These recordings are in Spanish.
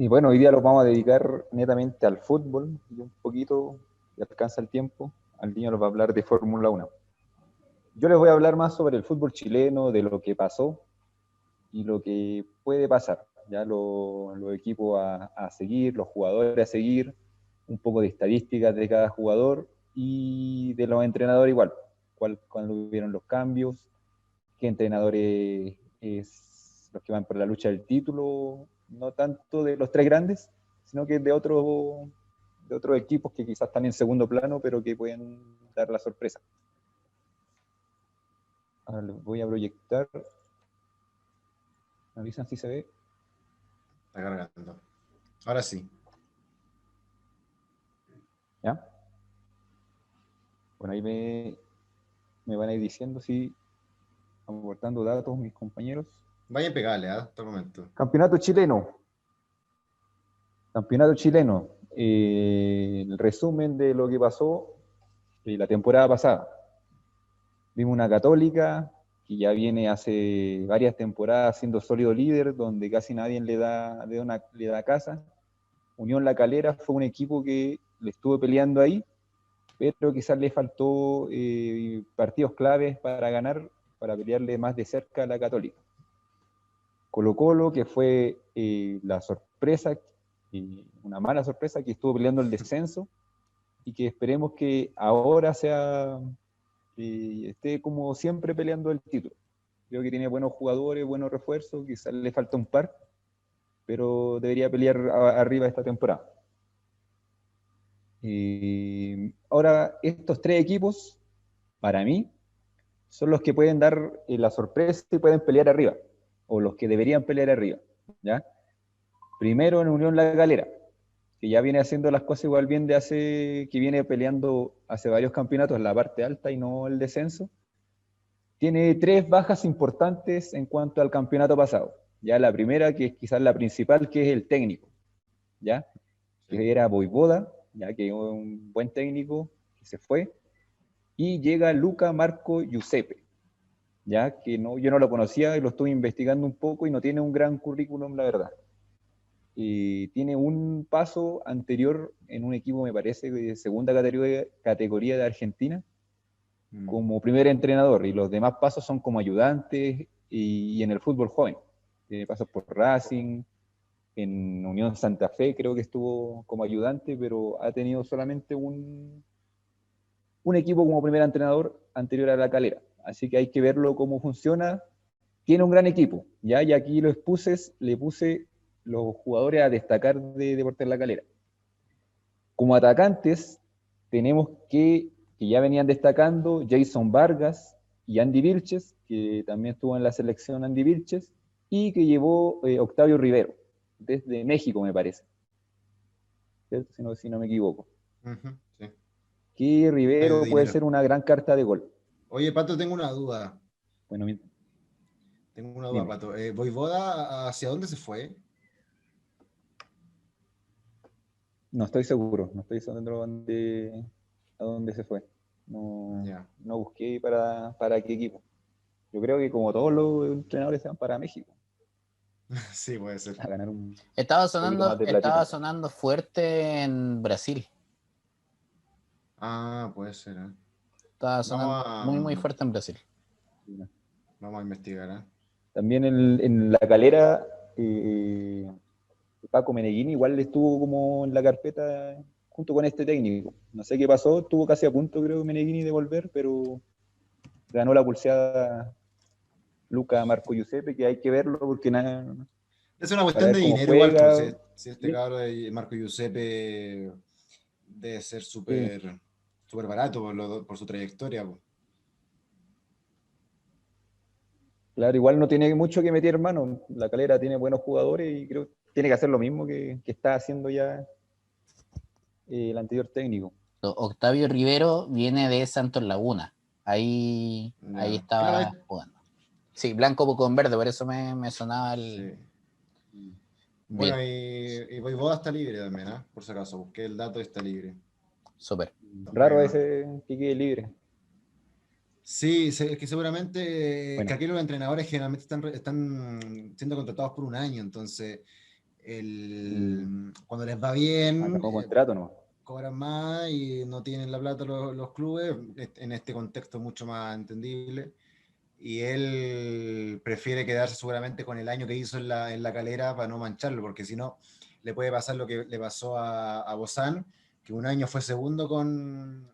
Y bueno, hoy día lo vamos a dedicar netamente al fútbol y un poquito, si alcanza el tiempo, al niño nos va a hablar de Fórmula 1. Yo les voy a hablar más sobre el fútbol chileno, de lo que pasó y lo que puede pasar. Ya los equipos a seguir, los jugadores a seguir, un poco de estadísticas de cada jugador y de los entrenadores igual. Cuándo hubieron los cambios, qué entrenadores es los que van por la lucha del título, no tanto de los tres grandes, sino que de otros equipos que quizás están en segundo plano, pero que pueden dar la sorpresa. Ahora les voy a proyectar. ¿Me avisan si se ve? Está cargando. Ahora sí. ¿Ya? Bueno, ahí me van a ir diciendo si están aportando datos mis compañeros. Vayan pegarle, hasta el momento. Campeonato chileno. Campeonato chileno. El resumen de lo que pasó la temporada pasada. Vimos una Católica que ya viene hace varias temporadas siendo sólido líder, donde casi nadie le da casa. Unión La Calera fue un equipo que le estuvo peleando ahí, pero quizás le faltó partidos claves para ganar, para pelearle más de cerca a la Católica. Colo-Colo, que fue la sorpresa, una mala sorpresa, que estuvo peleando el descenso y que esperemos que ahora esté como siempre peleando el título. Creo que tiene buenos jugadores, buenos refuerzos, quizás le falta un par, pero debería pelear arriba esta temporada. Ahora, estos tres equipos, para mí, son los que pueden dar la sorpresa y pueden pelear arriba, o los que deberían pelear arriba. ¿Ya? Primero en Unión La Galera, que ya viene haciendo las cosas igual bien que viene peleando hace varios campeonatos en la parte alta y no el descenso. Tiene tres bajas importantes en cuanto al campeonato pasado. Ya la primera, que es quizás la principal, que es el técnico, ¿ya? Sí. Que era Voivoda, ya que es un buen técnico que se fue, y llega Luca Marco Giuseppe, ya que no, yo no lo conocía y lo estuve investigando un poco y no tiene un gran currículum, la verdad. Tiene un paso anterior en un equipo, me parece, de segunda categoría de Argentina, como primer entrenador, y los demás pasos son como ayudantes y en el fútbol joven. Tiene pasos por Racing, en Unión Santa Fe creo que estuvo como ayudante, pero ha tenido solamente un equipo como primer entrenador anterior a La Calera. Así que hay que verlo cómo funciona. Tiene un gran equipo, ¿ya? Y aquí le puse los jugadores a destacar de Deportes La Calera. Como atacantes, tenemos que ya venían destacando Jason Vargas y Andy Vilches, que también estuvo en la selección Andy Vilches, y que llevó Octavio Rivero, desde México, me parece. ¿Cierto? Si no me equivoco. Sí. Que De Rivero puede dinero. ser una gran carta de gol. Oye, Pato, tengo una duda. Bueno, dime. Pato. ¿Voivoda hacia dónde se fue? No estoy seguro, no estoy seguro a dónde se fue. Ya. No busqué para qué equipo. Yo creo que como todos los entrenadores se van para México Sí, puede ser. a ganar un Estaba poquito más sonando, de estaba platita. sonando fuerte en Brasil. Ah, puede ser. Estaba Vamos sonando a, muy, muy fuerte en Brasil. vamos a investigar. También en La Calera, Paco Meneghini igual estuvo como en la carpeta junto con este técnico. No sé qué pasó, estuvo casi a punto, creo, Meneghini de volver, pero ganó la pulseada Luca Marco Giuseppe, que hay que verlo porque nada, Es una para cuestión de ver cómo dinero igual, pues. juega. Si este Sí, cabro de Marco Giuseppe debe ser sí. súper barato por su trayectoria, pues. Claro, igual no tiene mucho que meter mano. La Calera tiene buenos jugadores y creo que tiene que hacer lo mismo que está haciendo ya el anterior técnico. Octavio Rivero viene de Santos Laguna. Ahí Ya. estaba jugando. Sí, blanco con verde, por eso me sonaba el. Sí. Bien, Bueno, y Voivoda está libre también, por si acaso, busqué el dato y está libre. súper. Raro Bueno. ese que quede libre. Sí, es que seguramente que Bueno, aquí los entrenadores generalmente están siendo contratados por un año, entonces cuando les va bien, Acabó contrato, ¿no? cobran más y no tienen la plata los clubes, en este contexto mucho más entendible. Y él prefiere quedarse seguramente con el año que hizo en la Calera para no mancharlo, porque si no, le puede pasar lo que le pasó a Bozán, que un año fue segundo con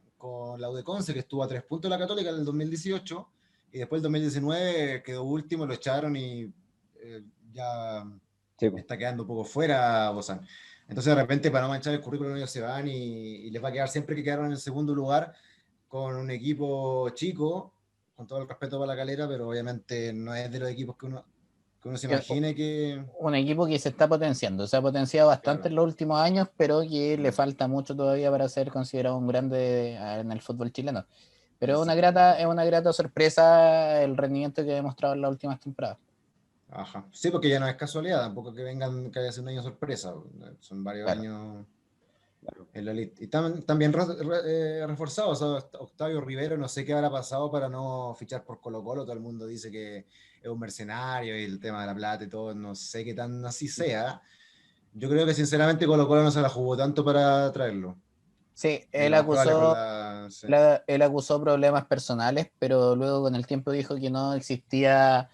la UdeConce, que estuvo a 3 puntos de la Católica en el 2018, y después el 2019 quedó último, lo echaron y ya Sí, pues. está quedando un poco fuera Bozán. Entonces, de repente, para no manchar el currículum, ellos se van y les va a quedar siempre que quedaron en el segundo lugar con un equipo chico, con todo el respeto para la Calera, pero obviamente no es de los equipos que uno se Que- imagine que... Un equipo que se está potenciando, se ha potenciado bastante Claro, en los últimos años, pero que le falta mucho todavía para ser considerado un grande en el fútbol chileno. Pero exactamente. es una grata sorpresa el rendimiento que ha demostrado en las últimas temporadas. Ajá. Sí, porque ya no es casualidad, tampoco que vengan, que haya sido un año sorpresa. Son varios Claro. años Claro. en la elite. Y también reforzados. O sea, Octavio Rivero, no sé qué habrá pasado para no fichar por Colo-Colo. Todo el mundo dice que es un mercenario y el tema de la plata y todo. No sé qué tan así sea. Yo creo que sinceramente Colo-Colo no se la jugó tanto para traerlo. Sí, Y lo más probable es con la... Sí. él acusó problemas personales, pero luego con el tiempo dijo que no existía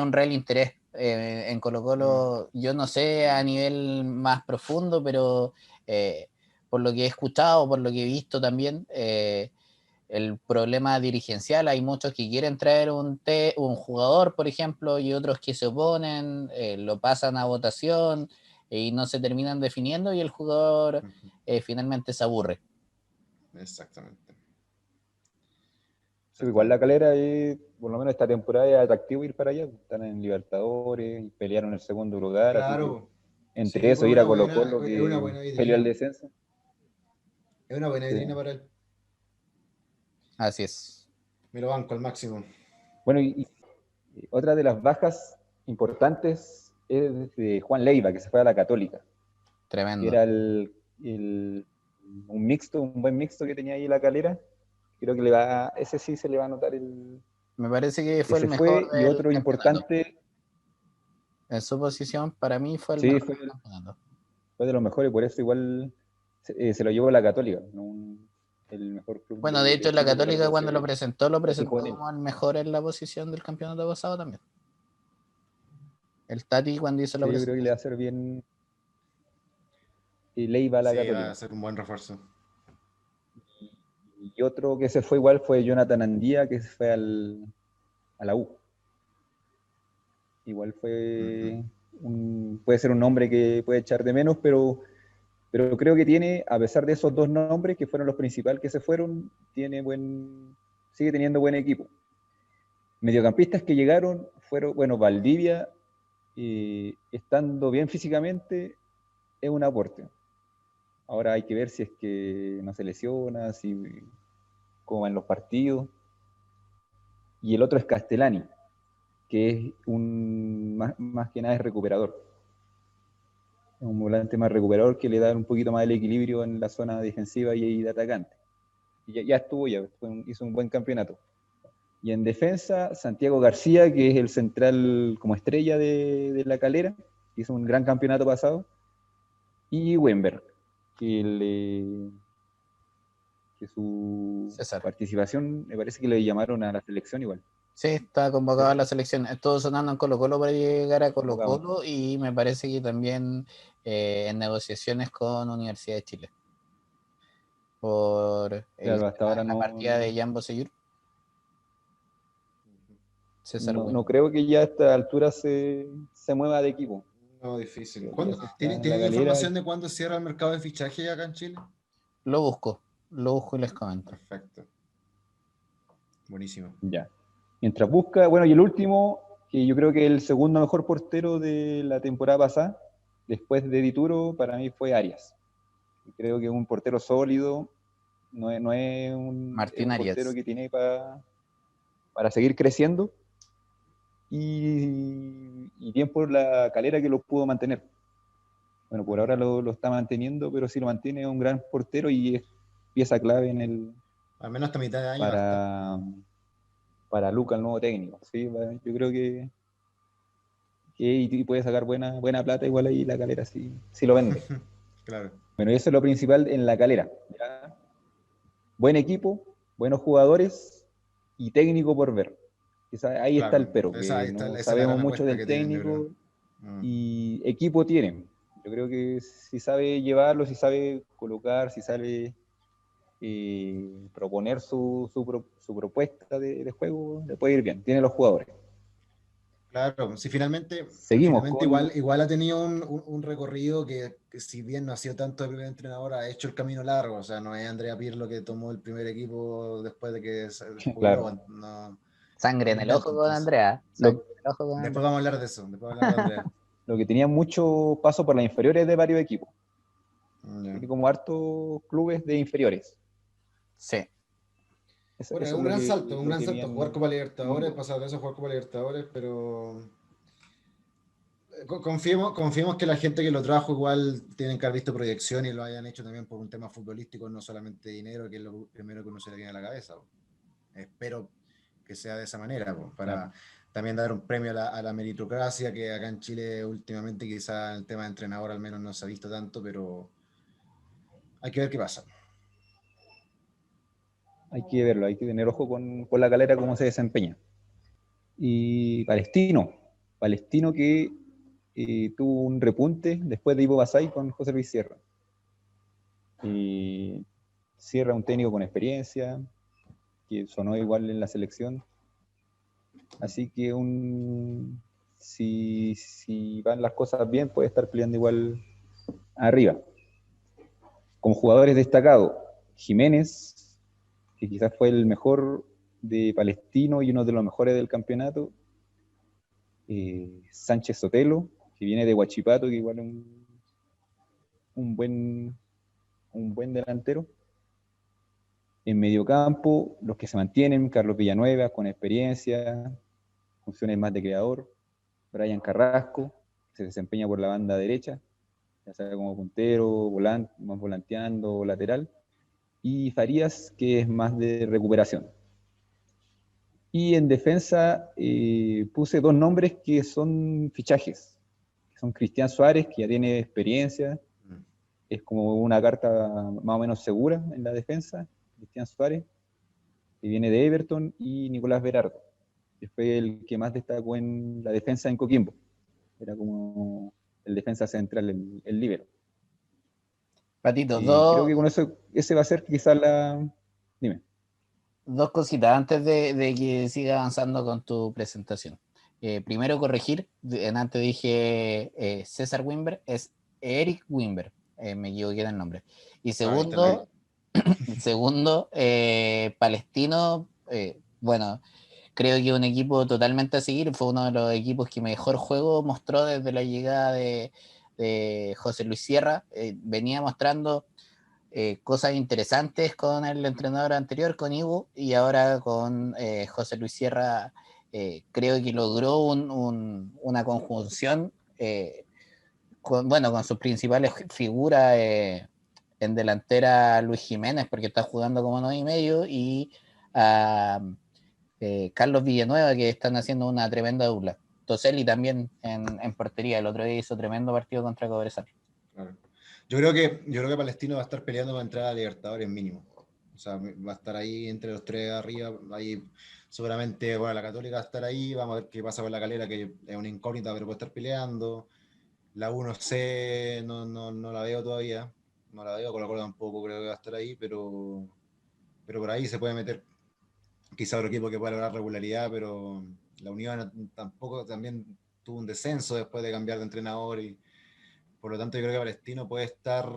un real interés en Mm, Colo-Colo. Yo no sé a nivel más profundo, pero eh, por lo que he escuchado, por lo que he visto también, el problema dirigencial, hay muchos que quieren traer un jugador, por ejemplo, y otros que se oponen, lo pasan a votación y no se terminan definiendo y el jugador ujú, finalmente se aburre. exactamente. Sí, igual la Exactamente. Calera, por lo menos esta temporada es atractivo ir para allá. Están en Libertadores, y pelearon el segundo lugar, así que Claro, entre sí, eso pues ir a Colo-Colo es una que buena peleó el vitrina. descenso. Es una buena Sí. vitrina para él. Así es. Me lo banco al máximo. Bueno, y otra de las bajas importantes es de Juan Leiva, que se fue a la Católica, que Tremendo. era el- un mixto, un buen mixto que tenía ahí la Calera. Creo que ese sí se le va a notar Me parece que que fue el se mejor fue. Y del otro campeonato. importante, En su posición, para mí fue el sí, mejor del campeonato. fue de los mejores, por eso igual se lo llevó la Católica, ¿no? El mejor club Bueno, de de hecho, la Chile para Católica cuando lo ese presentó juvenil. como el mejor en la posición del campeonato pasado también. El Tati cuando hizo la Sí, yo creo que le va a presentación. hacer bien Leiva a la Sí, va a Católica. ser un buen refuerzo. Y otro que se fue igual fue Jonathan Andía, que se fue a la U. Igual Ujú. puede ser un nombre que puede echar de menos, pero creo que tiene, a pesar de esos dos nombres que fueron los principales que se fueron, sigue teniendo buen equipo. Mediocampistas que llegaron fueron, bueno, Valdivia, estando bien físicamente, es un aporte. Ahora hay que ver si es que no se lesiona, cómo van los partidos. Y el otro es Castellani, que es más que nada es recuperador. Es un volante más recuperador que le da un poquito más el equilibrio en la zona defensiva y de atacante. Y ya estuvo, hizo un buen campeonato. Y en defensa, Santiago García, que es el central como estrella de la Calera, hizo un gran campeonato pasado. Y Wember, que su César. participación, me parece que le llamaron a la selección igual, Sí, está convocado a ¿cierto? la selección. Estuvo sonando en Colo-Colo para llegar a Convocado. Colo-Colo y me parece que también en negociaciones con Universidad de Chile por el Claro, hasta tema ahora de la no, partida de Jan Bosellur, César no Wimber. creo que ya a esta altura se mueva de equipo. No, difícil. Creo que ya se está en la ¿Tienen galera. información de cuándo cierra el mercado de fichaje acá en Chile? Lo busco y les comento. Perfecto. Buenísimo. Ya. Mientras busca, bueno, y el último, que yo creo que el segundo mejor portero de la temporada pasada, después de Dituro, para mí fue Arias. Creo que es un portero sólido, no es es Martín un portero Arias. que tiene para seguir creciendo y bien por la calera que lo pudo mantener. Bueno, por ahora Ujú. lo está manteniendo, pero si lo mantiene es un gran portero y es pieza clave Al menos hasta mitad de año va a estar. para, para Luca, el nuevo técnico. ¿Sí? Yo creo y puede sacar buena plata igual ahí La Calera si lo vende. Claro. Bueno, eso es lo principal en La Calera. ¿Ya? Buen equipo, buenos jugadores y técnico por ver. Ahí está el Claro, pero, esa, que no esa es la sabemos gran mucho apuesta del que tienen, yo creo. técnico y equipo tienen. Yo creo que si sabe llevarlo, si sabe colocar, si sabe proponer su propuesta de juego, le puede ir bien. Tiene los jugadores. Claro, si Seguimos finalmente con... igual ha tenido un recorrido que si bien no ha sido tanto de primer entrenador, ha hecho el camino largo. O sea, no es Andrea Pirlo que tomó el primer equipo después de que se Claro. jubiló. No, Sangre un en el invento, ojo con entonces. Andrea. Sangre Lo, en el ojo con Después Andrea. vamos a hablar de eso, después vamos a hablar de Andrea. lo que tenía mucho paso por las inferiores de varios equipos. Ya. Tiene como hartos clubes de inferiores. Sí. Bueno, es Eso es un lo gran que salto jugar bien, Copa muy Libertadores, bueno. pasar de eso a jugar Copa Libertadores, pero confiemos que la gente que lo trajo igual tienen que haber visto proyección y lo hayan hecho también por un tema futbolístico, no solamente dinero, que es lo primero que uno se le viene a la cabeza. Espero que sea de esa manera, para Claro. también dar un premio a la meritocracia, que acá en Chile últimamente quizá el tema de entrenador al menos no se ha visto tanto, pero hay que ver qué pasa. Hay que verlo, hay que tener ojo con La Calera, cómo se desempeña. Y Palestino que tuvo un repunte después de Ivo Basay con José Luis Sierra. Sierra, un técnico con experiencia, que sonó igual en la selección. Así que si van las cosas bien, puede estar peleando igual arriba. Como jugadores destacados, Jiménez, que quizás fue el mejor de Palestino y uno de los mejores del campeonato. Sánchez Sotelo, que viene de Huachipato, que igual es un buen delantero. En mediocampo, los que se mantienen, Carlos Villanueva, con experiencia, funciones más de creador. Brian Carrasco, que se desempeña por la banda derecha, ya sea como puntero, más volanteando o lateral. Y Farías, que es más de recuperación. Y en defensa puse dos nombres que son fichajes, que son Cristian Suárez, que ya tiene experiencia, es como una carta más o menos segura en la defensa, Cristian Suárez, que viene de Everton, y Nicolás Berardo, que fue el que más destacó en la defensa en Coquimbo. Era como el defensa central, el líbero. Patito, Creo que con eso, ese va a ser quizás la... Dime. dos cositas antes de que siga avanzando con tu presentación. Primero corregir, antes dije César Wimber, es Eric Wimber, me equivoqué en el nombre. Y Ah, viste la vi. segundo, Palestino, bueno, creo que un equipo totalmente a seguir, fue uno de los equipos que mejor juego mostró desde la llegada de José Luis Sierra, venía mostrando cosas interesantes con el entrenador anterior, con Ivo, y ahora con José Luis Sierra, creo que logró una conjunción con sus principales figuras en delantera Luis Jiménez, porque está jugando como 9 y medio, y a Carlos Villanueva, que están haciendo una tremenda dupla. Toselli también en portería, el otro día hizo tremendo partido contra Cobresal. Claro. Yo creo que Palestino va a estar peleando para entrar a Libertadores mínimo. O sea, va a estar ahí entre los tres arriba. Ahí seguramente, bueno, la Católica va a estar ahí. Vamos a ver qué pasa con la Calera, que es una incógnita, pero puede estar peleando. La 1C no la veo todavía. No la veo, Colo-Colo tampoco creo que va a estar ahí, pero por ahí se puede meter quizá otro equipo que pueda lograr regularidad, pero la Unión tampoco también tuvo un descenso después de cambiar de entrenador y por lo tanto yo creo que Palestino puede estar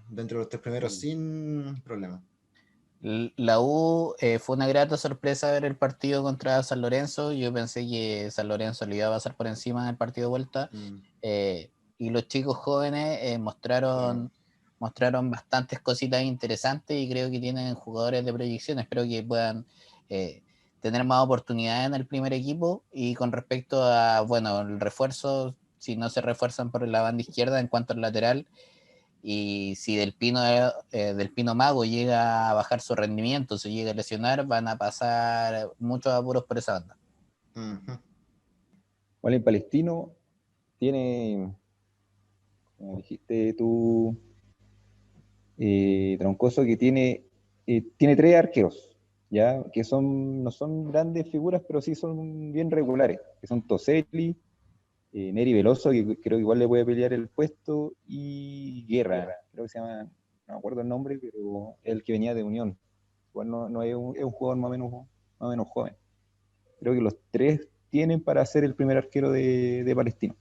dentro de los tres primeros sin problema. La U fue una grata sorpresa ver el partido contra San Lorenzo. Yo pensé que San Lorenzo le iba a pasar por encima en el partido de vuelta. Y los chicos jóvenes Claro. mostraron bastantes cositas interesantes y creo que tienen jugadores de proyección. Espero que puedan tener más oportunidades en el primer equipo. Y con respecto a, bueno, el refuerzo, si no se refuerzan por la banda izquierda en cuanto al lateral, y si Del Pino Mago llega a bajar su rendimiento, se llega a lesionar, van a pasar muchos apuros por esa banda. Uh-huh. Vale, en Palestino, tiene, como dijiste tú, Troncoso, que tiene tres arqueros, ¿ya? Que no son grandes figuras, pero sí son bien regulares, que son Toselli, Neri Veloso, que creo que igual le puede pelear el puesto, y Guerra, creo que se llama, no me acuerdo el nombre, pero el que venía de Unión. Igual no es un jugador más o menos joven. Creo que los tres tienen para ser el primer arquero de Palestino.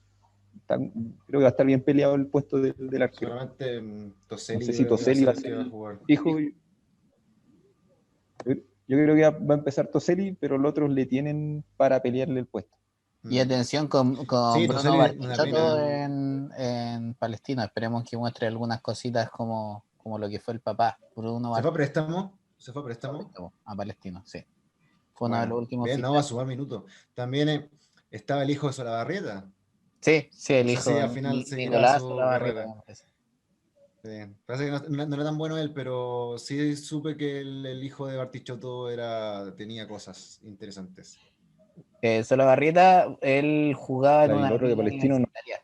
Creo que va a estar bien peleado el puesto del arquero. Seguramente No Toselli sé yo si creo que va a Toselli ser va a el ser que va a el jugar. fijo. Yo creo que va a empezar Toselli, pero los otros le tienen para pelearle el puesto. Y atención con Sí, Bruno Toselli una Bartichotto pena. en Palestina. Esperemos que muestre algunas cositas como lo que fue el papá. Bruno ¿Se fue a Bartichotto préstamo? ¿Se fue a préstamo? a Palestino, sí. Fue uno de los Bueno, últimos bien, no va a fichajes. sumar minutos. También estaba el hijo de Solabarrieta. Sí, sí, el No sé si hijo al final seguirá Nicolás su Olavarrieta, carrera. me parece. Sí. Parece que no era tan bueno él, pero sí supe que el hijo de Bartichotto tenía cosas interesantes. Solabarrieta, él jugaba en Claro, y una el otro de liga Palestino no. universitaria.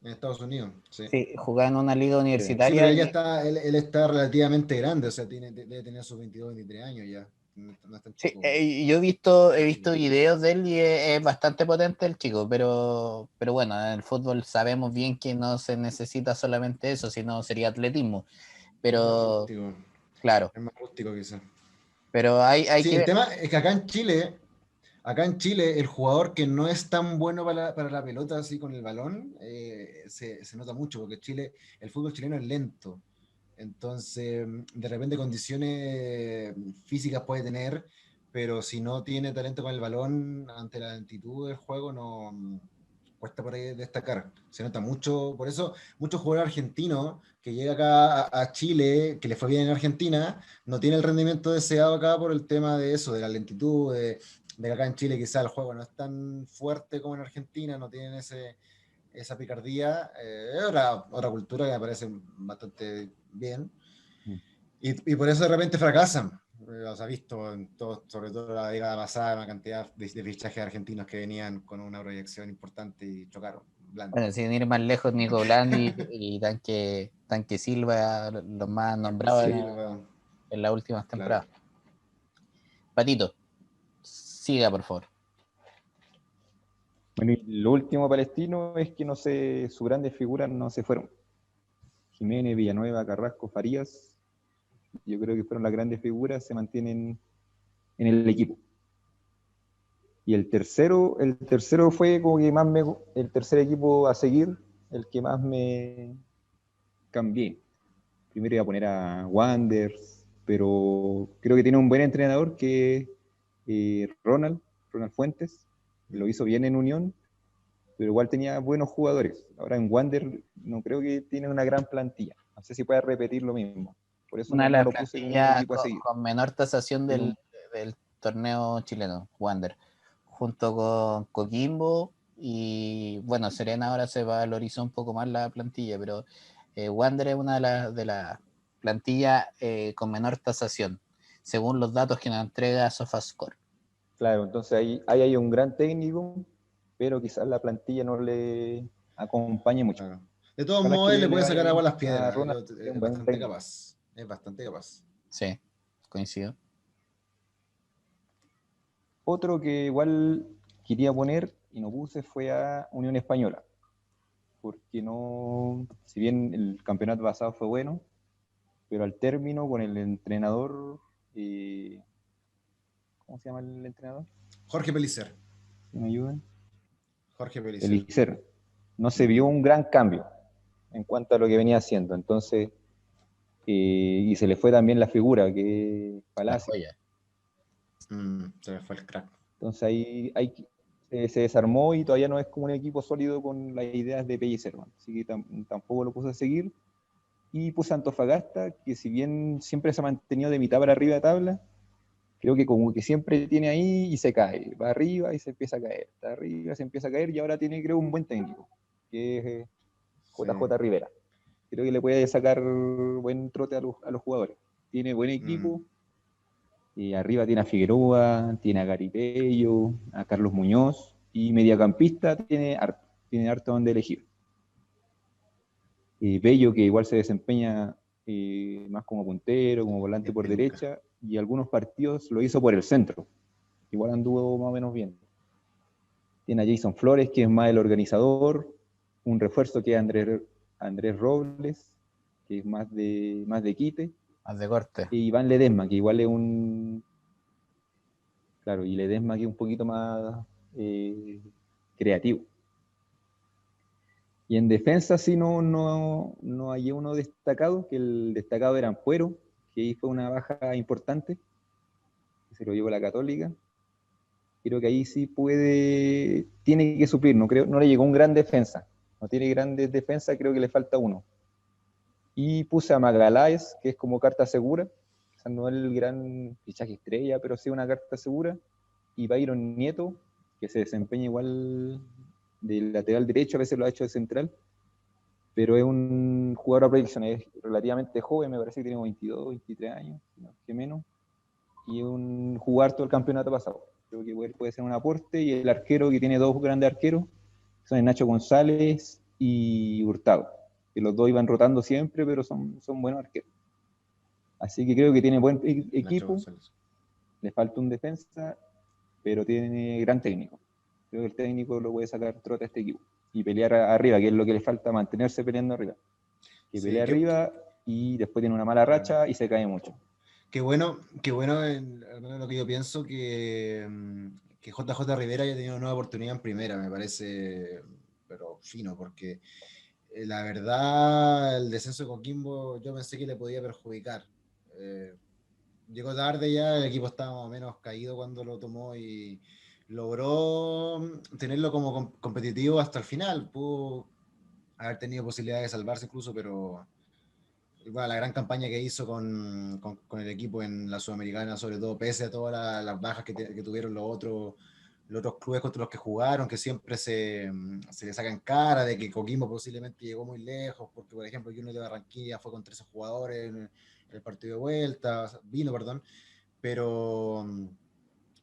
En Estados Unidos, sí. Sí, jugaba en una liga Sí. Sí, pero universitaria él ya y está, él está relativamente grande, o sea, debe tener sus 22, 23 años ya. No es tan sí, chico. yo he visto videos de él y es bastante potente el chico, pero bueno, en el fútbol sabemos bien que no se necesita solamente eso, sino sería atletismo. Es más Pero, rústico. claro, Es más rústico quizás. pero hay Sí, que el ver. tema es que acá en Chile, el jugador que no es tan bueno para la pelota así con el balón, se nota mucho, porque el fútbol chileno es lento. Entonces, de repente condiciones físicas puede tener, pero si no tiene talento con el balón, ante la lentitud del juego, no cuesta por ahí destacar. Se nota mucho, por eso muchos jugadores argentinos que llegan acá a Chile, que les fue bien en Argentina, no tiene el rendimiento deseado acá por el tema de eso, de la lentitud, de que acá en Chile quizá el juego no es tan fuerte como en Argentina, no tienen esa picardía. Es otra cultura que me parece bastante bien. Y por eso de repente fracasan. Los ha visto sobre todo la década pasada, una cantidad de fichajes argentinos que venían con una proyección importante y chocaron. Blando. Bueno, sin ir más lejos, Nico Blandi y Tanque Silva, los más Tanque nombrados Silva, en las últimas claro. temporadas. Patito, siga, por favor. Bueno, y lo último palestino es que no sé, sus grandes figuras no se fueron. Jiménez, Villanueva, Carrasco, Farías, yo creo que fueron las grandes figuras, se mantienen en el equipo. Y el tercero fue como que el tercer equipo a seguir, el que más me cambié. Primero iba a poner a Wanders, pero creo que tiene un buen entrenador que es Ronald Fuentes, que lo hizo bien en Unión, pero igual tenía buenos jugadores. Ahora en Wander no creo que tiene una gran plantilla. No sé si puede repetir lo mismo. Por eso Una no, de no las lo puse como un plantillas equipo a seguir. con menor tasación Tiene un, del torneo chileno, Wander, junto con Coquimbo y bueno, Serena ahora se valorizó un poco más la plantilla, pero Wander es una de las plantillas con menor tasación, según los datos que nos entrega SofaScore. claro, entonces ahí hay un gran técnico, pero quizás la plantilla no le acompañe mucho. Claro. De todos Ojalá modos, él que le le puede vaya sacar agua a bien las a piedras. Ronald, que es un Es buen bastante técnico. capaz. Es bastante capaz. Sí, coincido. Otro que igual quería poner y no puse fue a Unión Española, porque no, si bien el campeonato pasado fue bueno, pero al término con el entrenador, ¿cómo se llama el entrenador? Jorge Pellicer. Si me ayudan. Jorge Pellicer. Elícer. No se vio un gran cambio en cuanto a lo que venía haciendo, entonces, y se le fue también la figura, que es La Palacio. joya. Se me fue el crack. Entonces ahí se desarmó y todavía no es como un equipo sólido con las ideas de Pellicer, así que tampoco lo puse a seguir. Y puse a Antofagasta, que si bien siempre se ha mantenido de mitad para arriba de tabla, creo que como que siempre tiene ahí y se cae, va arriba y se empieza a caer, está arriba, se empieza a caer y ahora tiene creo un buen técnico, que es JJ Sí. Rivera. Creo que le puede sacar buen trote a los jugadores. Tiene buen equipo, y arriba tiene a Figueroa, tiene a Garipello, a Carlos Muñoz, Y mediocampista tiene harto donde elegir. Bello, que igual se desempeña más como puntero, como volante por derecha, y algunos partidos lo hizo por el centro. Igual anduvo más o menos bien. Tiene a Jason Flores, que es más el organizador, un refuerzo que es Andrés Robles, que es más de quite, Más de corte. y Iván Ledesma, que igual es un... Claro, y Ledesma que es un poquito más creativo. Y en defensa sí no hallé uno destacado, que el destacado era Ampuero, que ahí fue una baja importante, que se lo llevó la Católica. Creo que ahí sí tiene que suplir, no le llegó un gran defensa, no tiene grandes defensas, creo que le falta uno. Y puse a Magaláes, que es como carta segura, o sea, no es el gran fichaje estrella, pero sí una carta segura. Y Byron Nieto, que se desempeña igual de lateral derecho, a veces lo ha hecho de central, pero es un jugador a proyección, es relativamente joven, me parece que tiene 22, 23 años, no, que menos, y es un jugador todo el campeonato pasado. Creo que puede ser un aporte, y el arquero, que tiene dos grandes arqueros, son Nacho González y Hurtado, que los dos iban rotando siempre, pero son buenos arqueros. Así que creo que tiene buen equipo, le falta un defensa, pero tiene gran técnico. Creo que el técnico lo puede sacar trote a este equipo y pelear arriba, que es lo que le falta, mantenerse peleando arriba. Que pelea arriba y después tiene una mala racha y se cae mucho. Qué bueno, al menos lo que yo pienso, que JJ Rivera haya tenido una nueva oportunidad en primera, me parece, pero fino, porque la verdad, el descenso de Coquimbo yo pensé que le podía perjudicar. Llegó tarde ya, el equipo estaba más o menos caído cuando lo tomó y logró tenerlo como competitivo hasta el final. Pudo haber tenido posibilidad de salvarse incluso, pero bueno, la gran campaña que hizo con el equipo en la Sudamericana, sobre todo pese a todas las bajas que tuvieron los otros clubes contra los que jugaron, que siempre se le sacan cara de que Coquimbo posiblemente llegó muy lejos, porque por ejemplo Junior de Barranquilla fue con 13 jugadores en el partido de vuelta, perdón, pero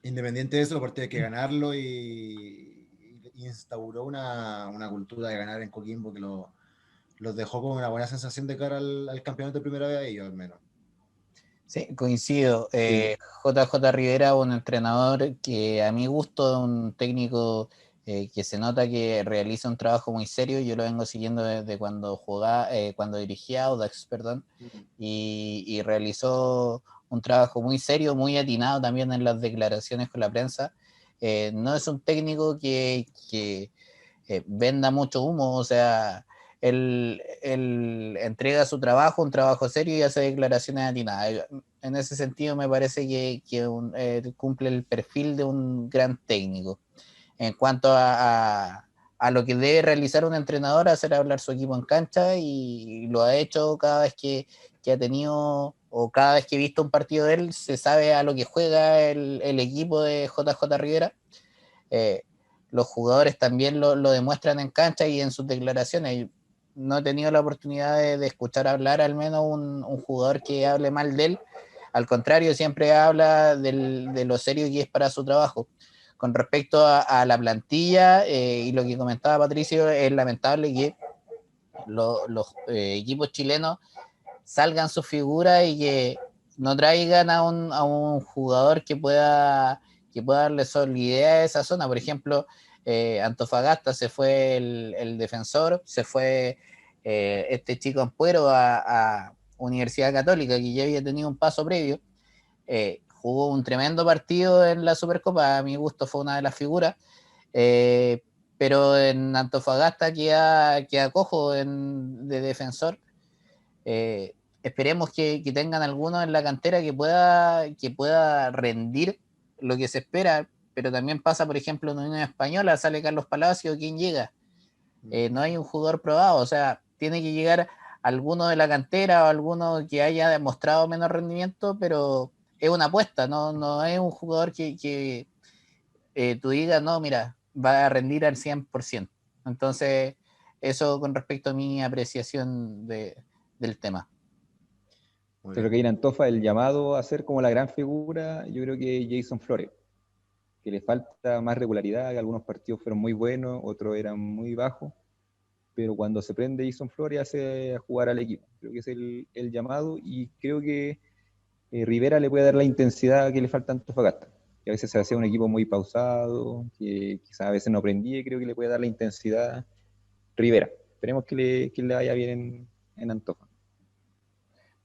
independiente de eso, el partido hay que ganarlo, y instauró una cultura de ganar en Coquimbo que los dejó con una buena sensación de cara al campeonato de primera vez a ellos, al menos. Sí, coincido. JJ Rivera, un entrenador que a mi gusto es un técnico que se nota que realiza un trabajo muy serio. Yo lo vengo siguiendo desde cuando jugaba, cuando dirigía Audax, perdón, y realizó un trabajo muy serio, muy atinado también en las declaraciones con la prensa. No es un técnico que venda mucho humo, o sea, él entrega su trabajo, un trabajo serio, y hace declaraciones atinadas. En ese sentido me parece que cumple el perfil de un gran técnico. En cuanto a lo que debe realizar un entrenador, hacer hablar su equipo en cancha, y lo ha hecho cada vez que ha tenido, o cada vez que he visto un partido de él, se sabe a lo que juega el equipo de JJ Rivera. Los jugadores también lo demuestran en cancha y en sus declaraciones. No he tenido la oportunidad de escuchar hablar al menos un jugador que hable mal de él. Al contrario, siempre habla de lo serio que es para su trabajo. Con respecto a la plantilla y lo que comentaba Patricio, es lamentable que los equipos chilenos salgan sus figuras y que no traigan a un jugador que pueda darle solidez a esa zona. Por ejemplo, Antofagasta se fue el defensor, se fue este chico Ampuero a Universidad Católica, que ya había tenido un paso previo. Jugó un tremendo partido en la Supercopa, a mi gusto fue una de las figuras, pero en Antofagasta queda cojo de defensor. Esperemos que tengan alguno en la cantera que pueda rendir lo que se espera, pero también pasa, por ejemplo, en Unión Española, sale Carlos Palacio, ¿quién llega? No hay un jugador probado, o sea, tiene que llegar alguno de la cantera o alguno que haya demostrado menos rendimiento, pero es una apuesta, no es un jugador que tú digas, no, mira, va a rendir al 100%. Entonces, eso con respecto a mi apreciación del tema. Creo que en Antofa el llamado a ser como la gran figura, yo creo que Jason Flores. que le falta más regularidad, que algunos partidos fueron muy buenos, otros eran muy bajos, pero cuando se prende Jason Flores hace a jugar al equipo. Creo que es el llamado, y creo que Rivera le puede dar la intensidad que le falta a Antofagasta, que a veces se hacía un equipo muy pausado, que quizás a veces no prendía, y creo que le puede dar la intensidad Rivera. Esperemos que le vaya bien en Antofa.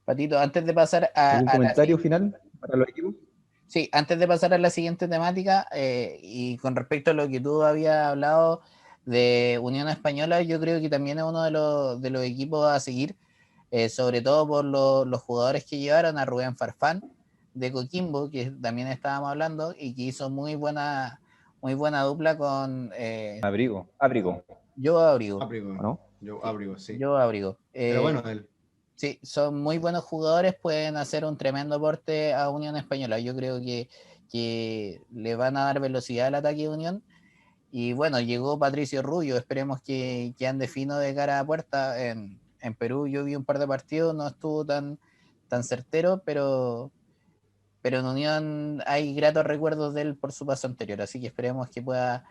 Patito, antes de pasar ¿Algún comentario final para los equipos? Sí, antes de pasar a la siguiente temática, y con respecto a lo que tú habías hablado de Unión Española, yo creo que también es uno de los equipos a seguir, sobre todo por los jugadores que llevaron a Rubén Farfán de Coquimbo, que también estábamos hablando, y que hizo muy buena dupla con Abrigo. Yo Abrigo. Abrigo. ¿No? Yo Abrigo, sí. Yo Abrigo. Pero bueno, él. Sí, son muy buenos jugadores, pueden hacer un tremendo aporte a Unión Española. Yo creo que le van a dar velocidad al ataque de Unión. Y bueno, llegó Patricio Rubio, esperemos que ande fino de cara a puerta. En Perú yo vi un par de partidos, no estuvo tan certero, pero en Unión hay gratos recuerdos de él por su paso anterior, así que esperemos que pueda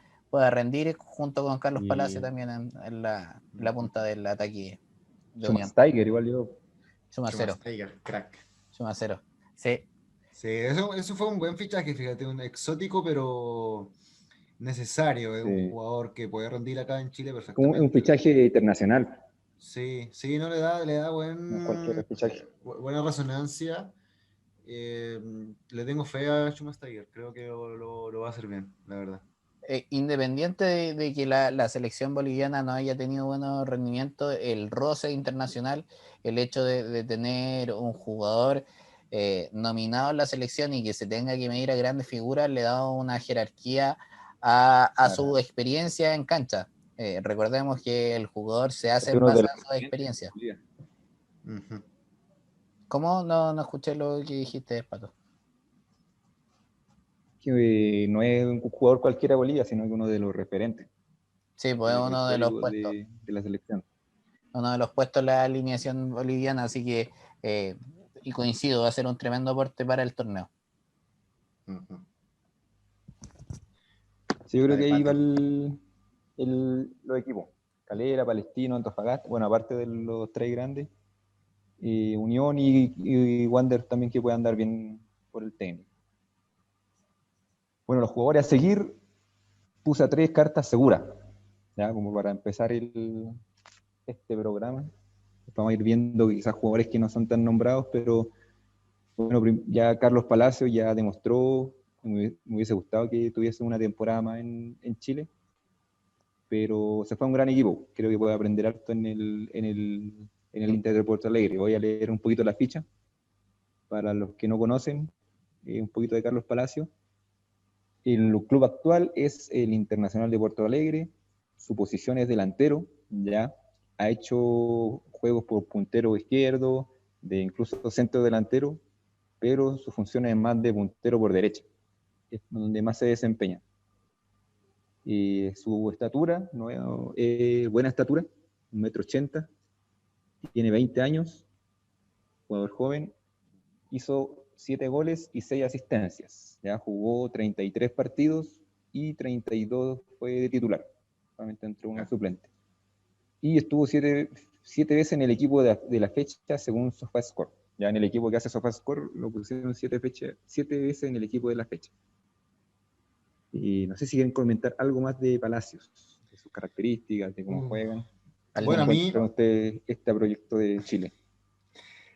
rendir junto con Carlos Palacio también en la punta del ataque de Unión. Schumasteiger igual yo. Suma cero. Crack. Suma cero. Sí. Sí, eso fue un buen fichaje, fíjate, un exótico pero necesario, es un jugador que puede rendir acá en Chile perfectamente. Un fichaje internacional. Sí, no le da Cualquier fichaje. buena resonancia. Le tengo fe a Schumasteiger, creo que lo va a hacer bien, la verdad. Independiente de que la selección boliviana no haya tenido buenos rendimientos, el roce internacional, el hecho de tener un jugador nominado en la selección y que se tenga que medir a grandes figuras, le da una jerarquía a su experiencia en cancha. Recordemos que el jugador se hace en base a su experiencia. Uh-huh. ¿Cómo? No escuché lo que dijiste, Pato. Que no es un jugador cualquiera de Bolivia, sino que uno de los referentes. Sí, pues es uno de los puestos. De la selección. Uno de los puestos en la alineación boliviana, así que, y coincido, va a ser un tremendo aporte para el torneo. Uh-huh. Sí, yo creo que ahí va los equipos. Calera, Palestino, Antofagasta, bueno, aparte de los tres grandes, Unión y Wander también, que puede andar bien por el técnico. Bueno, los jugadores a seguir, puse a 3 cartas seguras, ya como para empezar este programa. Vamos a ir viendo quizás jugadores que no son tan nombrados, pero bueno, ya Carlos Palacio ya demostró, me hubiese gustado que tuviese una temporada más en Chile, pero se fue a un gran equipo. Creo que puede aprender harto en el Inter de Porto Alegre. Voy a leer un poquito la ficha para los que no conocen, un poquito de Carlos Palacio. El club actual es el Internacional de Porto Alegre, su posición es delantero, ya ha hecho juegos por puntero izquierdo, de incluso centro delantero, pero su función es más de puntero por derecha, es donde más se desempeña. Su estatura, ¿no? Buena estatura, 1,80 m, tiene 20 años, jugador joven, hizo 7 goles y 6 asistencias, ya jugó 33 partidos y 32 fue de titular, solamente entró uno suplente. Y estuvo 7 veces en el equipo de la fecha según SofaScore. Ya en el equipo que hace SofaScore lo pusieron 7 veces en el equipo de la fecha. Y no sé si quieren comentar algo más de Palacios, de sus características, de cómo juegan. Bueno, a mí ustedes este proyecto de Chile?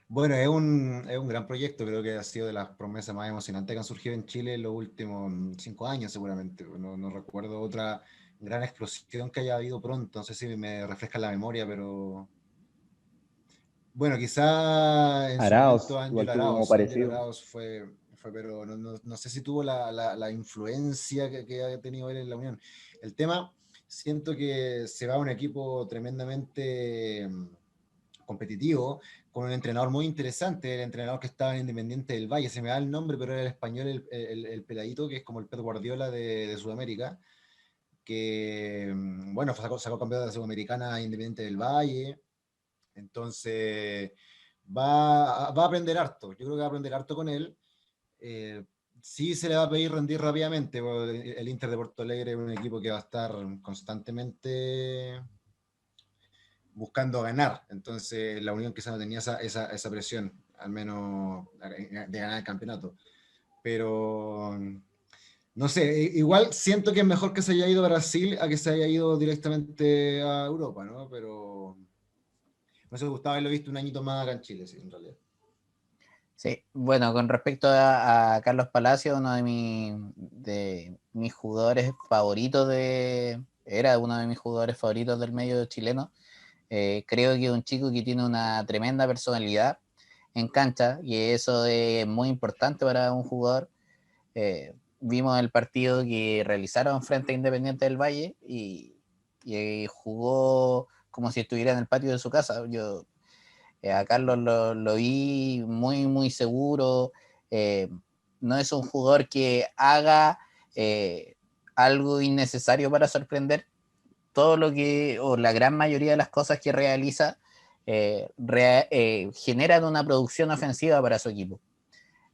Bueno, es un gran proyecto, creo que ha sido de las promesas más emocionantes que han surgido en Chile en los últimos 5 años seguramente. No recuerdo otra gran explosión que haya habido pronto, no sé si me refresca la memoria, pero bueno, quizá en su momento Ángel Arauz fue, pero no sé si tuvo la influencia que ha tenido él en la Unión. El tema, siento que se va a un equipo tremendamente competitivo, con un entrenador muy interesante, el entrenador que estaba en Independiente del Valle, se me da el nombre, pero era el español, el peladito, que es como el Pep Guardiola de Sudamérica, que, bueno, sacó campeón de la Sudamericana Independiente del Valle, entonces va a aprender harto, yo creo que va a aprender harto con él. sí se le va a pedir rendir rápidamente. El Inter de Porto Alegre es un equipo que va a estar constantemente buscando ganar. Entonces la Unión quizá no tenía esa presión, al menos de ganar el campeonato. Pero no sé, igual siento que es mejor que se haya ido a Brasil a que se haya ido directamente a Europa, ¿no? Pero me hubiese gustado haberlo visto un añito más acá en Chile, sí, en realidad. Sí, bueno, con respecto a Carlos Palacios, uno de mis jugadores favoritos era uno de mis jugadores favoritos del medio chileno. Creo que es un chico que tiene una tremenda personalidad en cancha y eso es muy importante para un jugador. Vimos el partido que realizaron frente a Independiente del Valle y jugó como si estuviera en el patio de su casa. Yo a Carlos lo vi muy, muy seguro. Eh, no es un jugador que haga eh, algo innecesario para sorprender. Todo lo que, o la gran mayoría de las cosas que realiza, generan una producción ofensiva para su equipo.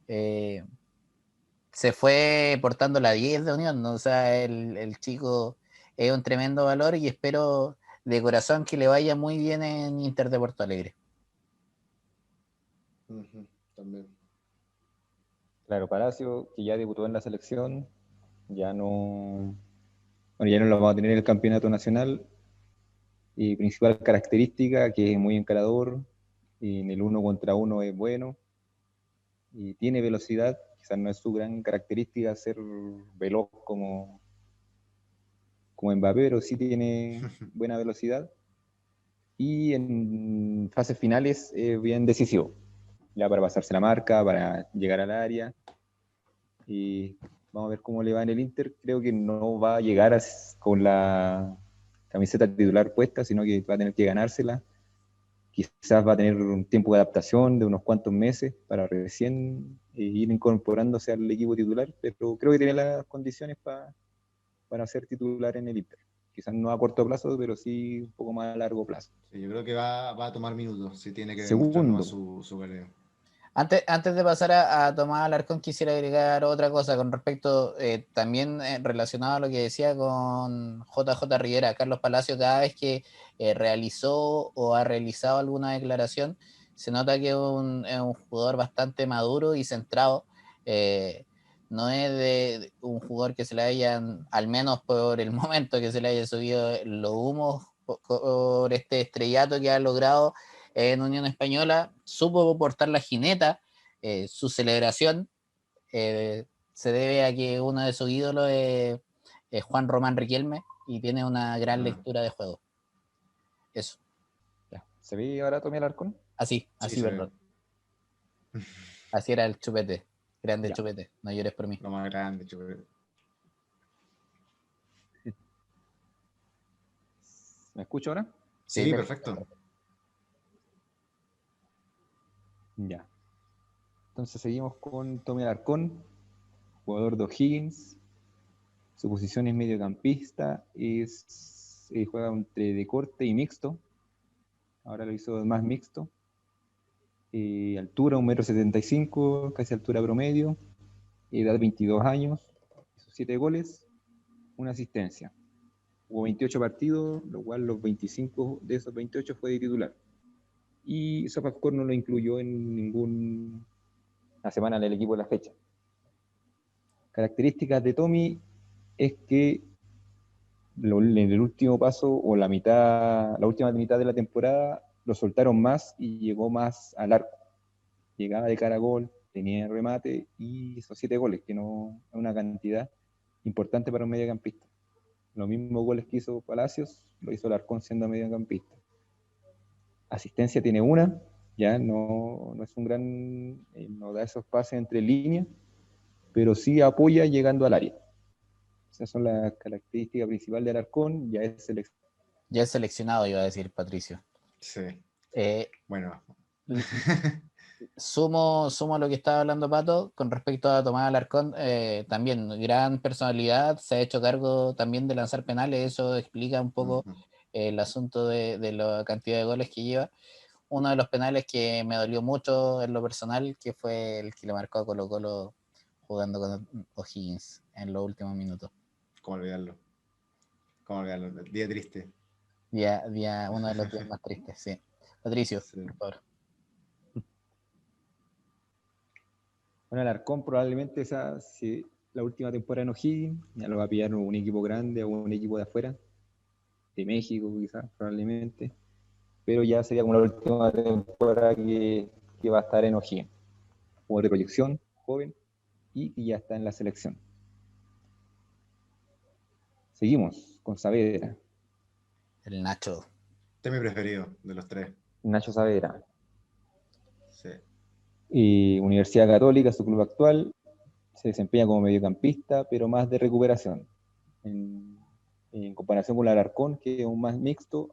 Se fue portando la 10 de Unión, ¿no? O sea, el chico es un tremendo valor y espero de corazón que le vaya muy bien en Inter de Porto Alegre. También. Claro, Palacio, que ya debutó en la selección, ya no, bueno, ya no lo vamos a tener en el campeonato nacional. Y principal característica, que es muy encarador, y en el uno contra uno es bueno, y tiene velocidad, quizás no es su gran característica ser veloz como Mbappé, pero sí tiene buena velocidad. Y en fases finales es bien decisivo, ya para pasarse la marca, para llegar al área. Y vamos a ver cómo le va en el Inter. Creo que no va a llegar con la camiseta titular puesta, sino que va a tener que ganársela. Quizás va a tener un tiempo de adaptación de unos cuantos meses para recién ir incorporándose al equipo titular, pero creo que tiene las condiciones para ser titular en el Inter. Quizás no a corto plazo, pero sí un poco más a largo plazo. Sí, yo creo que va a tomar minutos, si tiene que demostrar Segundo, nomás su calidad. Antes de pasar a Tomás Alarcón, quisiera agregar otra cosa con respecto, también relacionado a lo que decía con JJ Rivera. Carlos Palacio, cada vez que realizó o ha realizado alguna declaración, se nota que es un jugador bastante maduro y centrado. No es de un jugador que se le hayan, al menos por el momento que se le haya subido los humos por este estrellato que ha logrado en Unión Española, supo portar la jineta. Su celebración se debe a que uno de sus ídolos es Juan Román Riquelme y tiene una gran lectura de juego. Eso. ya. ¿Se ve ahora Tommy Alarcón? Sí, Así, se ve. perdón. Así era el chupete. Grande Ya. chupete. No llores por mí. Lo más grande, chupe. ¿Me escucho ahora? Sí, Sí, perfecto. perfecto. Ya. Entonces seguimos con Tommy Alarcón, jugador de O'Higgins. Su posición es mediocampista, juega entre de corte y mixto. Ahora lo hizo más mixto. Altura 1,75 m, casi altura promedio. Edad 22 años. Hizo 7 goles, una asistencia. Jugó 28 partidos, lo cual los 25 de esos 28 fue de titular. Y Sofascore no lo incluyó en ninguna semana del equipo de la fecha. Características de Tommy es que en el último paso o la última mitad de la temporada lo soltaron más y llegó más al arco. Llegaba de cara a gol, tenía remate y hizo 7 goles, que no es una cantidad importante para un mediocampista. Los mismos goles que hizo Palacios, lo hizo Alarcón siendo mediocampista. Asistencia tiene una, ya no es un gran, no da esos pases entre líneas, pero sí apoya llegando al área. Esas son las características principales de Alarcón, Ya es seleccionado, iba a decir Patricio. Sí. Eh, Bueno. sumo lo que estaba hablando Pato con respecto a Tomás Alarcón, también gran personalidad, se ha hecho cargo también de lanzar penales, eso explica un poco el asunto de la cantidad de goles que lleva. Uno de los penales que me dolió mucho en lo personal, que fue el que le marcó a Colo Colo jugando con O'Higgins en los últimos minutos. ¿Cómo olvidarlo? ¿Cómo olvidarlo? Día triste. Uno de los días más tristes, sí. Patricio, Sí. por favor. Bueno, Alarcón probablemente si la última temporada en O'Higgins, ya lo va a pillar un equipo grande o un equipo de afuera, de México quizás, probablemente, pero ya sería como la última temporada que va a estar en O'Higgins. Jugador de proyección, joven, y ya está en la selección. Seguimos con Saavedra. El Nacho. Este es mi preferido de los tres. Nacho Saavedra. Sí. Y Universidad Católica, su club actual, se desempeña como mediocampista, pero más de recuperación. En comparación con el Alarcón, que es un más mixto,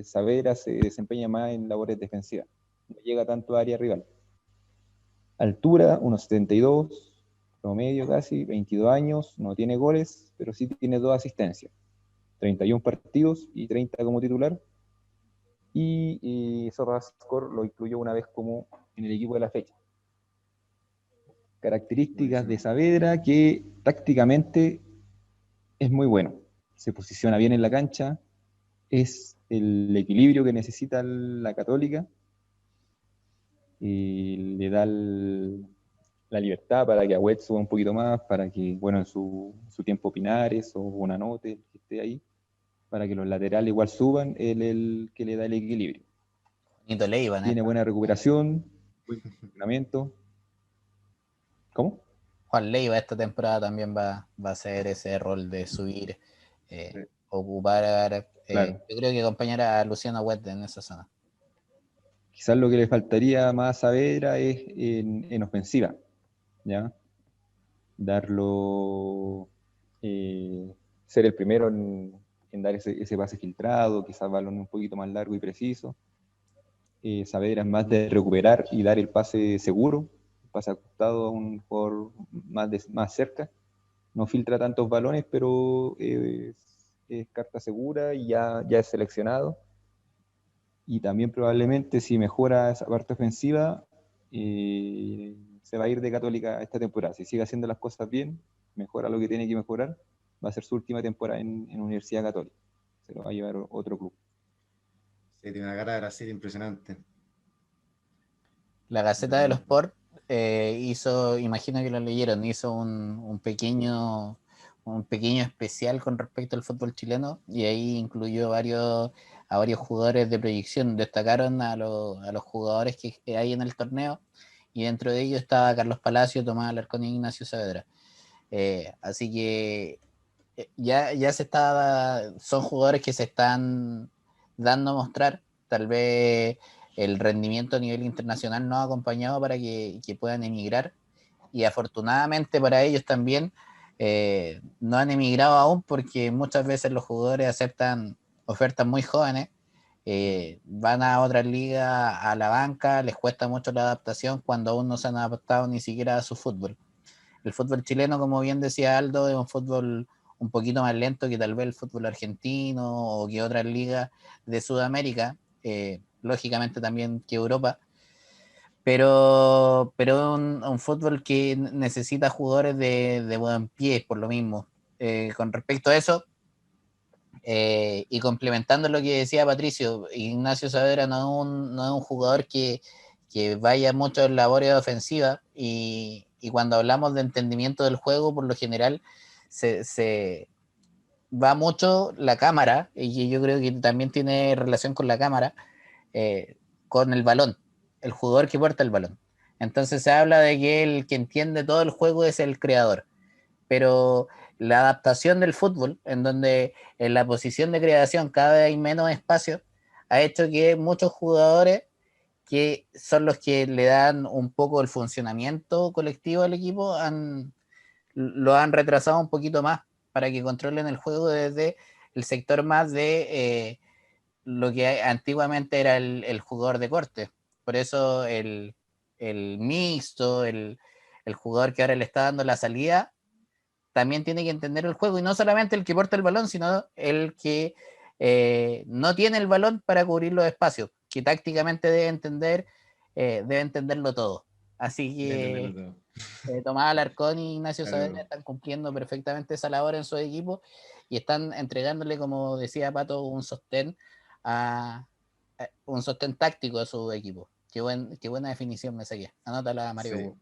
Saavedra se desempeña más en labores defensivas. No llega tanto a área rival. Altura, 1,72, promedio casi, 22 años, no tiene goles, pero sí tiene 2 asistencias. 31 partidos y 30 como titular. Y SofaScore lo incluyó una vez como en el equipo de la fecha. Características de Saavedra, que tácticamente es muy bueno. Se posiciona bien en la cancha, es el equilibrio que necesita la Católica, y le da la libertad para que Agüed suba un poquito más, para que, bueno, en su tiempo Pinares o Bonanote, que esté ahí, para que los laterales igual suban, él el que le da el equilibrio. Juanito Leiva, ¿no? Tiene buena recuperación, buen funcionamiento. ¿Cómo? Juan Leiva esta temporada también va a hacer ese rol de subir, ocupar, Claro. yo creo que acompañar a Luciano Huet en esa zona. Quizás lo que le faltaría más a Saavedra es en ofensiva, ¿ya? Darlo, ser el primero en dar ese pase filtrado, quizás balón un poquito más largo y preciso. Saavedra es más de recuperar y dar el pase seguro, el pase acostado a un jugador más cerca. No filtra tantos balones, pero es carta segura y ya es seleccionado. Y también probablemente si mejora esa parte ofensiva, se va a ir de Católica esta temporada. Si sigue haciendo las cosas bien, mejora lo que tiene que mejorar, va a ser su última temporada en Universidad Católica. Se lo va a llevar otro club. Sí, tiene una cara de Brasil impresionante. La Gaceta de los Sport hizo, imagino que lo leyeron, hizo un pequeño especial con respecto al fútbol chileno, y ahí incluyó a varios jugadores de proyección. Destacaron a los jugadores que hay en el torneo, y dentro de ellos estaba Carlos Palacio, Tomás Alarcón y Ignacio Saavedra. Así que son jugadores que se están dando a mostrar. Tal vez el rendimiento a nivel internacional no ha acompañado para que puedan emigrar, y afortunadamente para ellos también no han emigrado aún, porque muchas veces los jugadores aceptan ofertas muy jóvenes, van a otras ligas a la banca, les cuesta mucho la adaptación cuando aún no se han adaptado ni siquiera a su fútbol. El fútbol chileno, como bien decía Aldo, es un fútbol un poquito más lento que tal vez el fútbol argentino o que otras ligas de Sudamérica, lógicamente también que Europa, pero un fútbol que necesita jugadores de buen pie, por lo mismo. Con respecto a eso, y complementando lo que decía Patricio, Ignacio Saavedra no es un jugador que vaya mucho en labores ofensivas, y cuando hablamos de entendimiento del juego, por lo general se va mucho la cámara, y yo creo que también tiene relación con la cámara, con el balón, el jugador que porta el balón. Entonces se habla de que el que entiende todo el juego es el creador, pero la adaptación del fútbol, en donde en la posición de creación cada vez hay menos espacio, ha hecho que muchos jugadores, que son los que le dan un poco el funcionamiento colectivo al equipo, lo han retrasado un poquito más para que controlen el juego desde el sector más de lo que antiguamente era el jugador de corte. Por eso el mixto, el jugador que ahora le está dando la salida, también tiene que entender el juego, y no solamente el que porta el balón, sino el que no tiene el balón para cubrir los espacios, que tácticamente debe entenderlo todo. Así que Todo. Tomás Alarcón y Ignacio Claro. Saavedra están cumpliendo perfectamente esa labor en su equipo y están entregándole, como decía Pato, un sostén táctico a su equipo. Qué buena definición me saqué. Anótala, Mario. Sí,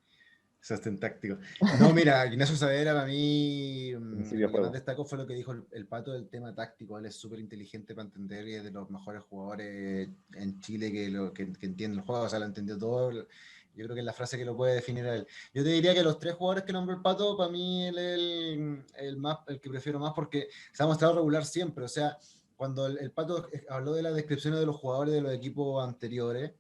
sostén táctico. No, mira, Ignacio Saavedra para mí Principio lo de que más juego. destacó fue lo que dijo el Pato del tema táctico. Él es súper inteligente para entender y es de los mejores jugadores en Chile que entiende el juego, o sea, lo entendió todo. Yo creo que es la frase que lo puede definir a él. Yo te diría que los 3 jugadores que nombró el Pato, para mí él es el que prefiero más porque se ha mostrado regular siempre. O sea, cuando el Pato habló de las descripciones de los jugadores de los equipos anteriores,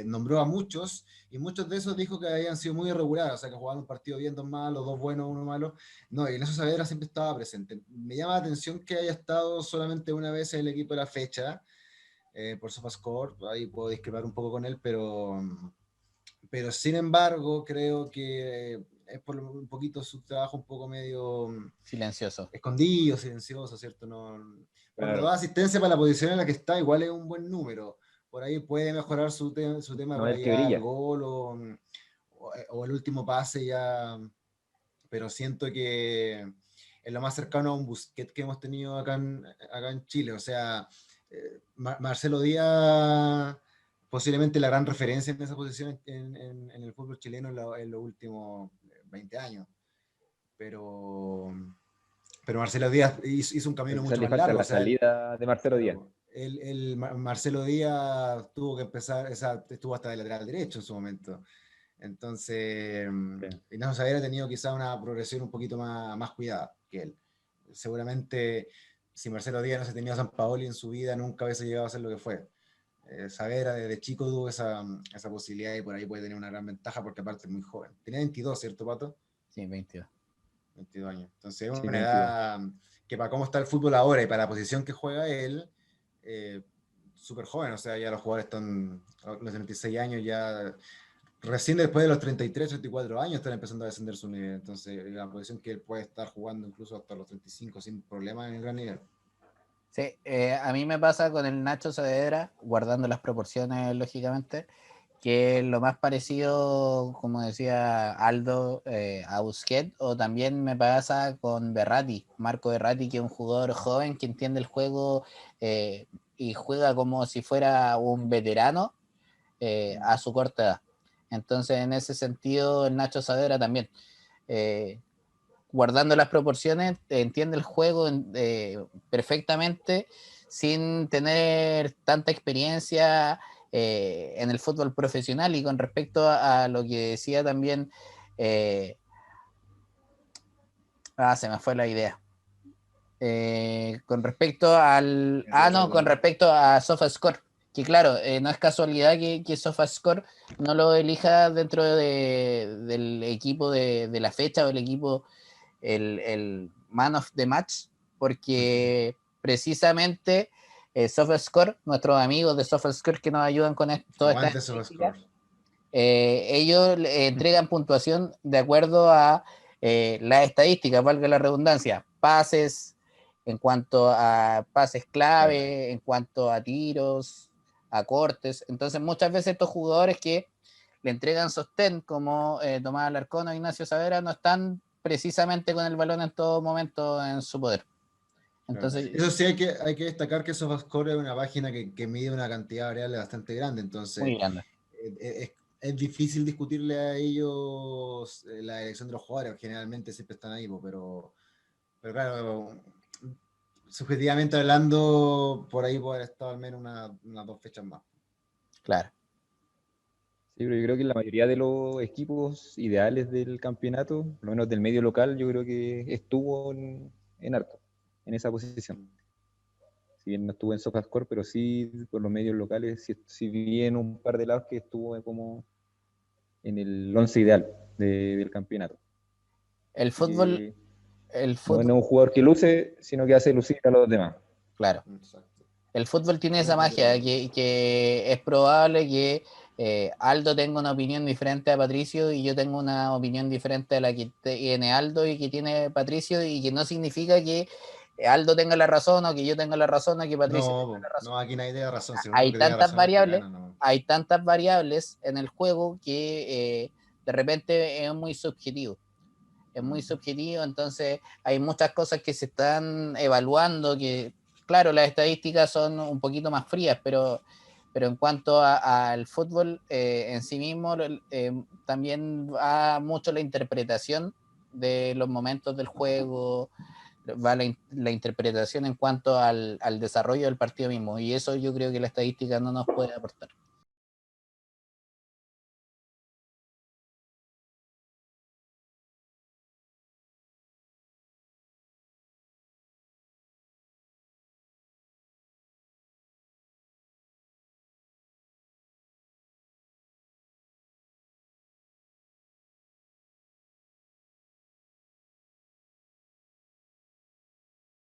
nombró a muchos y muchos de esos dijo que habían sido muy irregulares, o sea, que jugaban un partido bien, 2 malos, 2 buenos, 1 malo. No, y Ignacio Saavedra siempre estaba presente. Me llama la atención que haya estado solamente una vez en el equipo de la fecha, por SofaScore, ahí puedo discrepar un poco con él, pero sin embargo creo que es por un poquito su trabajo un poco medio Silencioso. escondido, silencioso, ¿cierto? No, cuando Claro. da asistencia para la posición en la que está, igual es un buen número. Por ahí puede mejorar su tema No es para el que llegar al brilla. gol o el último pase ya, pero siento que es lo más cercano a un Busquets que hemos tenido acá en Chile. O sea, Marcelo Díaz, posiblemente la gran referencia en esa posición en el fútbol chileno en los últimos 20 años. Pero Marcelo Díaz hizo un camino Quizás mucho le más falta largo. O la sea, salida de Marcelo Díaz. claro, Marcelo Díaz tuvo que empezar, estuvo hasta de lateral derecho en su momento. Entonces, Sí. Ignacio Saavedra ha tenido quizá una progresión un poquito más cuidada que él. Seguramente, si Marcelo Díaz no se tenía a San Paoli en su vida, nunca hubiese llegado a ser lo que fue. Saavedra desde chico tuvo esa posibilidad y por ahí puede tener una gran ventaja porque aparte es muy joven. Tenía 22, ¿cierto, Pato? Sí, 22. 22 años. Entonces es Sí, una 22. edad que para cómo está el fútbol ahora y para la posición que juega él, súper joven. O sea, ya los jugadores están, los 36 años, ya recién después de los 33, 34 años están empezando a descender su nivel. Entonces, la posición que él puede estar jugando incluso hasta los 35 sin problema en el gran nivel. Sí, a mí me pasa con el Nacho Saavedra, guardando las proporciones, lógicamente, que es lo más parecido, como decía Aldo, a Busquets, o también me pasa con Berratti, Marco Berratti, que es un jugador joven que entiende el juego y juega como si fuera un veterano a su corta edad. Entonces, en ese sentido, el Nacho Saavedra también, guardando las proporciones, entiende el juego perfectamente sin tener tanta experiencia en el fútbol profesional. Y con respecto a lo que decía también, se me fue la idea. Con respecto al... con respecto a SofaScore, que claro, no es casualidad que SofaScore no lo elija dentro del equipo de la fecha o el equipo, el man of the match, porque precisamente SofaScore, nuestros amigos de SofaScore que nos ayudan con todas estas Aguante estadísticas, SofaScore. ellos entregan puntuación de acuerdo a las estadísticas, valga la redundancia, pases, en cuanto a pases clave, en cuanto a tiros, a cortes. Entonces, muchas veces estos jugadores que le entregan sostén, como Tomás Alarcón o Ignacio Saavedra, no están precisamente con el balón en todo momento en su poder. Entonces, eso sí, hay que destacar que SofaScore es una página que mide una cantidad variable bastante grande. Entonces, muy grande. es difícil discutirle a ellos la elección de los jugadores. Generalmente siempre están ahí, pero claro, subjetivamente hablando, por ahí puede haber estado al menos unas 2 fechas más. Claro. Sí, pero yo creo que la mayoría de los equipos ideales del campeonato, por lo menos del medio local, yo creo que estuvo en harto, en esa posición. Si bien no estuvo en SofaScore, pero sí por los medios locales, sí vi en un par de lados que estuvo como en el 11 ideal del campeonato. El Así fútbol, que el no es fútbol, un jugador que luce, sino que hace lucir a los demás. claro. Exacto. El fútbol tiene esa Totalmente de magia, acuerdo. que es probable que Aldo tenga una opinión diferente a Patricio y yo tengo una opinión diferente a la que tiene Aldo y que tiene Patricio, y que no significa que Aldo tenga la razón, o que yo tenga la razón, o que Patricia tenga la razón. No, aquí nadie tiene razón. Si el Hay único que tiene tantas razón es el que variables, gana, no. hay tantas variables en el juego que de repente es muy subjetivo. Es muy subjetivo, entonces hay muchas cosas que se están evaluando, que claro, las estadísticas son un poquito más frías, pero en cuanto al fútbol en sí mismo, también va mucho la interpretación de los momentos del juego, va la interpretación en cuanto al desarrollo del partido mismo, y eso yo creo que la estadística no nos puede aportar.